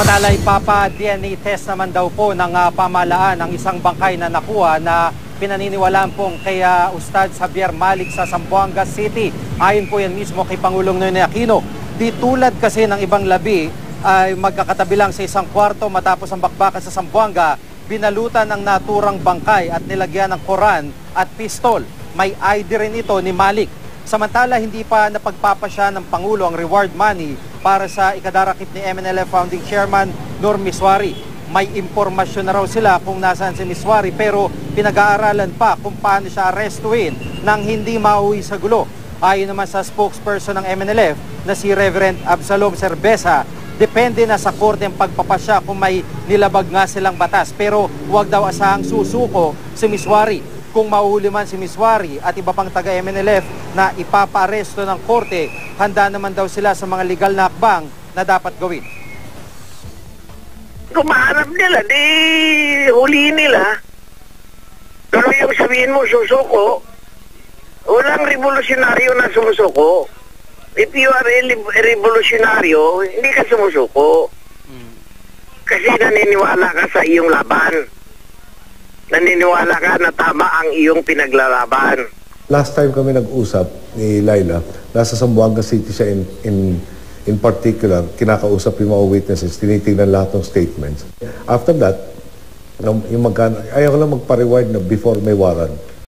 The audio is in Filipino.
Samantala, ipapa-DNA test naman daw po ng pamahalaan ang isang bangkay na nakuha na pinaniniwalaan pong kay Ustad Javier Malik sa Zamboanga City. Ayon po yan mismo kay Pangulong Noynoy Aquino. Di tulad kasi ng ibang labi ay magkakatabi lang sa isang kwarto matapos ang bakbakan sa Zamboanga, binalutan ng naturang bangkay at nilagyan ng koran at pistol. May ID rin ito ni Malik. Samantala, hindi pa napagpapasya ng Pangulo ang reward money para sa ikadarakip ni MNLF Founding Chairman Nur Miswari. May impormasyon na raw sila kung nasaan si Miswari pero pinag-aaralan pa kung paano siya arestuin nang hindi mauwi sa gulo. Ayon naman sa spokesperson ng MNLF na si Reverend Absalom Cerveza, depende na sa korte ang pagpapasya kung may nilabag nga silang batas pero huwag daw asahang susuko si Miswari. Kung mahuli man si Miswari at iba pang taga-MNLF na ipapaaresto ng korte, handa naman daw sila sa mga legal na hakbang na dapat gawin. Kung mahanap nila, di huliin nila. Pero yung sabihin mo, susuko, walang revolusyonaryo na sumusuko. If you are a revolusyonaryo, hindi ka sumusuko. Kasi naniniwala ka sa iyong laban. Naniniwala ka na tama ang iyong pinaglalaban. Last time kami nag-usap ni Laila, nasa Zamboanga City siya in particular, kinakausap yung mga witnesses, tinitingnan lahat ng statements. After that, ayaw ko lang magpa-reward na before may warrant.